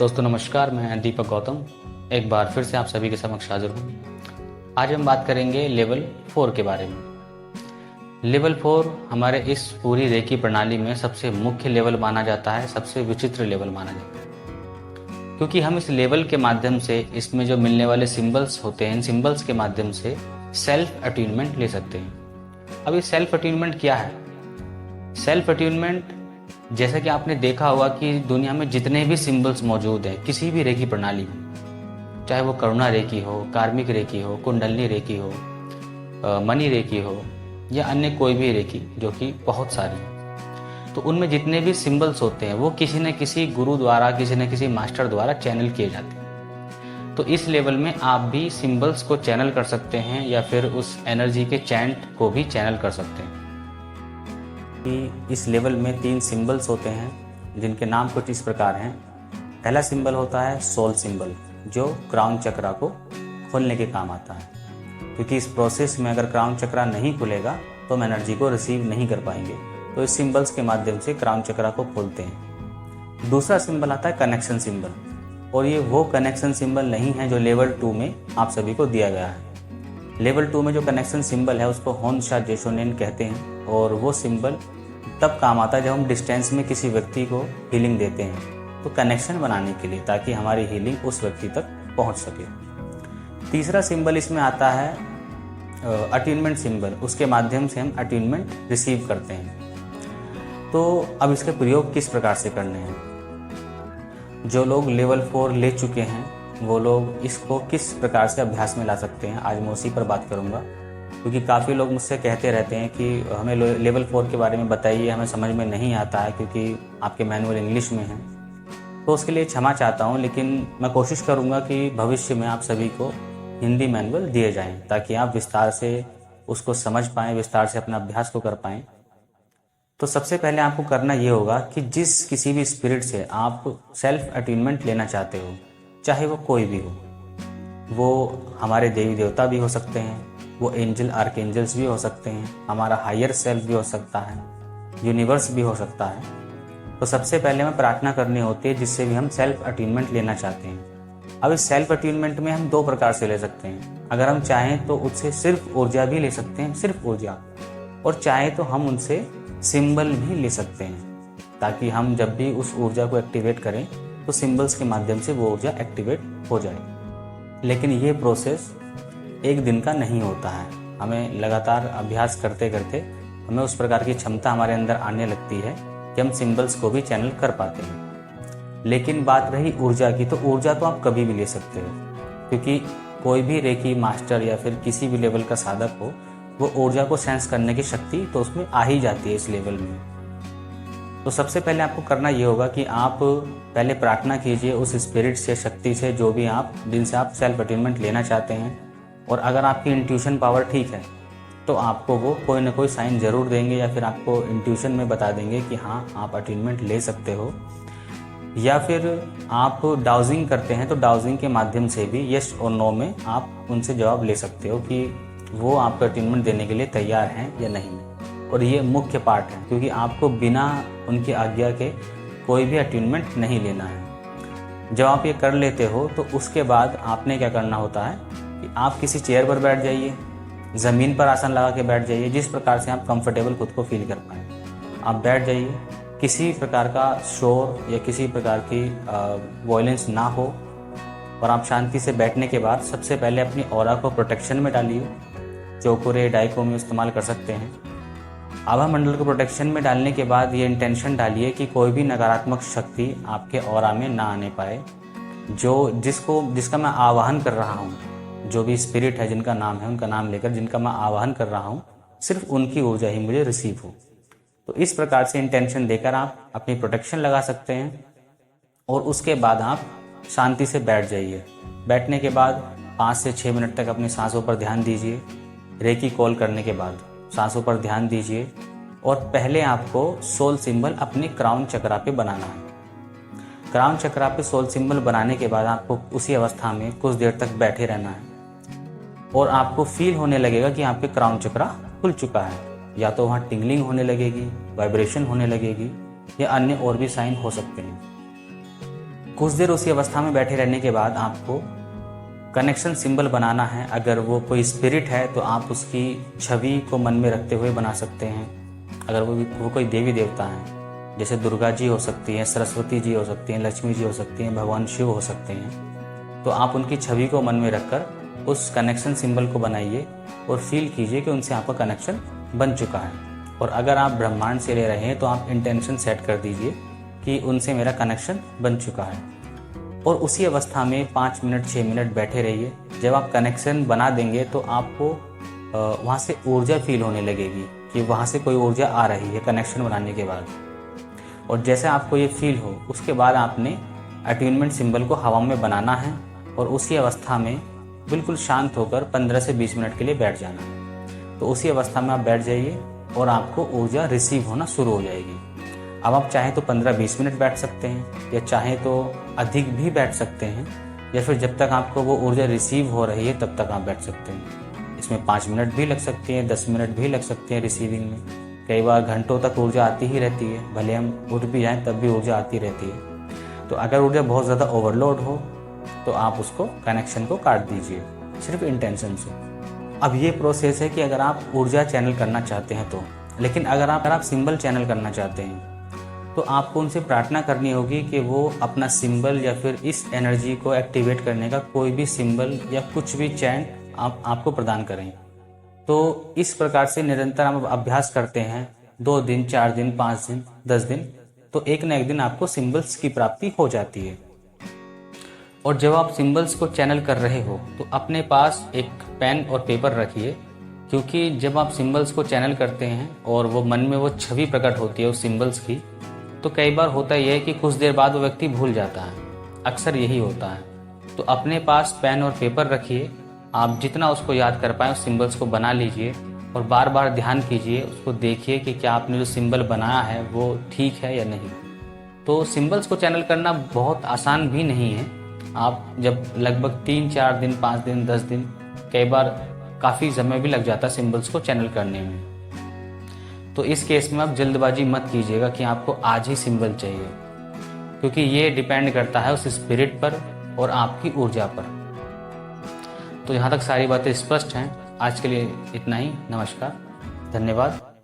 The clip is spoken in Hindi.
दोस्तों नमस्कार, मैं दीपक गौतम एक बार फिर से आप सभी के समक्ष हाजिर हूँ। आज हम बात करेंगे लेवल 4 के बारे में। लेवल 4 हमारे इस पूरी रेकी प्रणाली में सबसे मुख्य लेवल माना जाता है, सबसे विचित्र लेवल माना जाता है, क्योंकि हम इस लेवल के माध्यम से इसमें जो मिलने वाले सिंबल्स होते हैं, इन सिंबल्स के माध्यम से सेल्फ अट्यूनमेंट ले सकते हैं। अब ये सेल्फ अट्यूनमेंट क्या है? सेल्फ अट्यूनमेंट, जैसा कि आपने देखा होगा कि दुनिया में जितने भी सिंबल्स मौजूद हैं किसी भी रेकी प्रणाली में, चाहे वो करुणा रेकी हो, कार्मिक रेकी हो, कुंडलनी रेकी हो, मनी रेकी हो या अन्य कोई भी रेकी, जो कि बहुत सारी है, तो उनमें जितने भी सिंबल्स होते हैं वो किसी न किसी गुरु द्वारा, किसी न किसी मास्टर द्वारा चैनल किए जाते हैं। तो इस लेवल में आप भी सिंबल्स को चैनल कर सकते हैं या फिर उस एनर्जी के चैंट को भी चैनल कर सकते हैं। इस लेवल में 3 सिंबल्स होते हैं जिनके नाम कुछ इस प्रकार हैं। पहला सिंबल होता है सोल सिंबल, जो क्राउन चक्रा को खोलने के काम आता है, क्योंकि इस प्रोसेस में अगर क्राउन चक्रा नहीं खुलेगा तो हम एनर्जी को रिसीव नहीं कर पाएंगे। तो इस सिंबल्स के माध्यम से क्राउन चक्रा को खोलते हैं। दूसरा सिंबल आता है कनेक्शन सिंबल, और ये वो कनेक्शन सिंबल नहीं है जो लेवल 2 में आप सभी को दिया गया है। लेवल 2 में जो कनेक्शन सिंबल है उसको होन्शा जेशोनेन कहते हैं, और वो सिंबल तब काम आता है जब हम डिस्टेंस में किसी व्यक्ति को हीलिंग देते हैं, तो कनेक्शन बनाने के लिए, ताकि हमारी हीलिंग उस व्यक्ति तक पहुंच सके। तीसरा सिंबल इसमें आता है अट्यूनमेंट सिंबल, उसके माध्यम से हम अट्यूनमेंट रिसीव करते हैं। तो अब इसके प्रयोग किस प्रकार से करने हैं? जो लोग लेवल 4 ले चुके हैं वो लोग इसको किस प्रकार से अभ्यास में ला सकते हैं, आज मैं उसी पर बात करूंगा। क्योंकि काफ़ी लोग मुझसे कहते रहते हैं कि हमें लेवल 4 के बारे में बताइए, हमें समझ में नहीं आता है क्योंकि आपके मैनुअल इंग्लिश में है। तो उसके लिए क्षमा चाहता हूं, लेकिन मैं कोशिश करूंगा कि भविष्य में आप सभी को हिंदी मैनुअल दिए जाएं, ताकि आप विस्तार से उसको समझ पाएँ, विस्तार से अपना अभ्यास को कर पाएँ। तो सबसे पहले आपको करना ये होगा कि जिस किसी भी स्पिरिट से आप सेल्फ अट्यूनमेंट लेना चाहते हो, चाहे वो कोई भी हो, वो हमारे देवी देवता भी हो सकते हैं, वो एंजल आर्कएंजल्स भी हो सकते हैं, हमारा हायर सेल्फ भी हो सकता है, यूनिवर्स भी हो सकता है। तो सबसे पहले हमें प्रार्थना करनी होती है जिससे भी हम सेल्फ अट्यूनमेंट लेना चाहते हैं। अब इस सेल्फ अट्यूनमेंट में हम 2 प्रकार से ले सकते हैं। अगर हम चाहें तो उससे सिर्फ ऊर्जा भी ले सकते हैं, सिर्फ ऊर्जा, और चाहें तो हम उनसे सिंबल भी ले सकते हैं, ताकि हम जब भी उस ऊर्जा को एक्टिवेट करें तो सिंबल्स के माध्यम से वो ऊर्जा एक्टिवेट हो जाए। लेकिन ये प्रोसेस एक दिन का नहीं होता है, हमें लगातार अभ्यास करते करते हमें उस प्रकार की क्षमता हमारे अंदर आने लगती है कि हम सिंबल्स को भी चैनल कर पाते हैं। लेकिन बात रही ऊर्जा की, तो ऊर्जा तो आप कभी भी ले सकते हो, क्योंकि कोई भी रेकी मास्टर या फिर किसी भी लेवल का साधक हो, वो ऊर्जा को सेंस करने की शक्ति तो उसमें आ ही जाती है इस लेवल में। तो सबसे पहले आपको करना ये होगा कि आप पहले प्रार्थना कीजिए उस स्पिरिट से, शक्ति से, जो भी आप जिनसे आप सेल्फ अट्यूनमेंट लेना चाहते हैं। और अगर आपकी इंट्यूशन पावर ठीक है तो आपको वो कोई ना कोई साइन ज़रूर देंगे, या फिर आपको इंट्यूशन में बता देंगे कि हाँ आप अट्यूनमेंट ले सकते हो। या फिर आप डाउजिंग करते हैं तो डाउजिंग के माध्यम से भी यस और नो में आप उनसे जवाब ले सकते हो कि वो आपको अट्यूनमेंट देने के लिए तैयार हैं या नहीं। और ये मुख्य पार्ट है, क्योंकि आपको बिना उनकी आज्ञा के कोई भी अट्यूनमेंट नहीं लेना है। जब आप ये कर लेते हो तो उसके बाद आपने क्या करना होता है कि आप किसी चेयर पर बैठ जाइए, ज़मीन पर आसन लगा के बैठ जाइए, जिस प्रकार से आप कंफर्टेबल खुद को फील कर पाएँ। आप बैठ जाइए, किसी प्रकार का शोर या किसी प्रकार की वॉयलेंस ना हो, और आप शांति से बैठने के बाद सबसे पहले अपनी ऑरा को प्रोटेक्शन में डालिए। चोकुरे डाइको में इस्तेमाल कर सकते हैं। आभा मंडल को प्रोटेक्शन में डालने के बाद ये इंटेंशन डालिए कि कोई भी नकारात्मक शक्ति आपके ऑरा में ना आने पाए। जिसका मैं आवाहन कर रहा हूँ, जो भी स्पिरिट है जिनका नाम है उनका नाम लेकर जिनका मैं आवाहन कर रहा हूँ, सिर्फ उनकी ऊर्जा ही मुझे रिसीव हो। तो इस प्रकार से इंटेंशन देकर आप अपनी प्रोटेक्शन लगा सकते हैं, और उसके बाद आप शांति से बैठ जाइए। बैठने के बाद 5 से 6 मिनट तक अपनी सांसों पर ध्यान दीजिए। रेकी कॉल करने के बाद सांसों पर ध्यान दीजिए, और पहले आपको सोल सिंबल अपने क्राउन चक्रा पे बनाना है। क्राउन चक्रा पे सोल सिंबल बनाने के बाद आपको उसी अवस्था में कुछ देर तक बैठे रहना है, और आपको फील होने लगेगा कि आपके क्राउन चक्रा खुल चुका है। या तो वहाँ टिंगलिंग होने लगेगी, वाइब्रेशन होने लगेगी, या अन्य और भी साइन हो सकते हैं। कुछ देर उसी अवस्था में बैठे रहने के बाद आपको कनेक्शन सिंबल बनाना है। अगर वो कोई स्पिरिट है तो आप उसकी छवि को मन में रखते हुए बना सकते हैं। अगर वो कोई देवी देवता है, जैसे दुर्गा जी हो सकती हैं, सरस्वती जी हो सकती हैं, लक्ष्मी जी हो सकती हैं, भगवान शिव हो सकते हैं, तो आप उनकी छवि को मन में रखकर उस कनेक्शन सिंबल को बनाइए और फील कीजिए कि उनसे आपका कनेक्शन बन चुका है। और अगर आप ब्रह्मांड से ले रहे हैं तो आप इंटेंशन सेट कर दीजिए कि उनसे मेरा कनेक्शन बन चुका है। और उसी अवस्था में 5 मिनट 6 मिनट बैठे रहिए। जब आप कनेक्शन बना देंगे तो आपको वहाँ से ऊर्जा फील होने लगेगी कि वहाँ से कोई ऊर्जा आ रही है कनेक्शन बनाने के बाद। और जैसे आपको ये फील हो, उसके बाद आपने अट्यूनमेंट सिंबल को हवा में बनाना है और उसी अवस्था में बिल्कुल शांत होकर 15 से 20 मिनट के लिए बैठ जाना है। तो उसी अवस्था में आप बैठ जाइए और आपको ऊर्जा रिसीव होना शुरू हो जाएगी। अब आप चाहें तो 15-20 मिनट बैठ सकते हैं या चाहें तो अधिक भी बैठ सकते हैं, या फिर जब तक आपको वो ऊर्जा रिसीव हो रही है तब तक आप बैठ सकते हैं। इसमें 5 मिनट भी लग सकती हैं, 10 मिनट भी लग सकते हैं रिसीविंग में। कई बार घंटों तक ऊर्जा आती ही रहती है, भले हम उठ भी जाएं तब भी ऊर्जा आती रहती है। तो अगर ऊर्जा बहुत ज़्यादा ओवरलोड हो तो आप उसको कनेक्शन को काट दीजिए, सिर्फ इंटेंशन से। अब ये प्रोसेस है कि अगर आप ऊर्जा चैनल करना चाहते हैं तो। लेकिन अगर आप सिंबल चैनल करना चाहते हैं तो आपको उनसे प्रार्थना करनी होगी कि वो अपना सिंबल या फिर इस एनर्जी को एक्टिवेट करने का कोई भी सिंबल या कुछ भी चैंट आपको प्रदान करें। तो इस प्रकार से निरंतर आप अभ्यास करते हैं 2 दिन 4 दिन 5 दिन 10 दिन, तो एक न एक दिन आपको सिंबल्स की प्राप्ति हो जाती है। और जब आप सिंबल्स को चैनल कर रहे हो तो अपने पास एक पेन और पेपर रखिए, क्योंकि जब आप सिंबल्स को चैनल करते हैं और वो मन में वो छवि प्रकट होती है उस सिंबल्स की, तो कई बार होता यह है कि कुछ देर बाद वो व्यक्ति भूल जाता है। अक्सर यही होता है। तो अपने पास पेन और पेपर रखिए, आप जितना उसको याद कर पाएँ उस सिंबल्स को बना लीजिए और बार बार ध्यान कीजिए, उसको देखिए कि क्या आपने जो सिंबल बनाया है वो ठीक है या नहीं। तो सिंबल्स को चैनल करना बहुत आसान भी नहीं है। आप जब लगभग 3-4 दिन 5 दिन 10 दिन, कई बार काफ़ी समय भी लग जाता है सिंबल्स को चैनल करने में। तो इस केस में आप जल्दबाजी मत कीजिएगा कि आपको आज ही सिंबल चाहिए, क्योंकि ये डिपेंड करता है उस स्पिरिट पर और आपकी ऊर्जा पर। तो यहाँ तक सारी बातें स्पष्ट हैं। आज के लिए इतना ही। नमस्कार, धन्यवाद।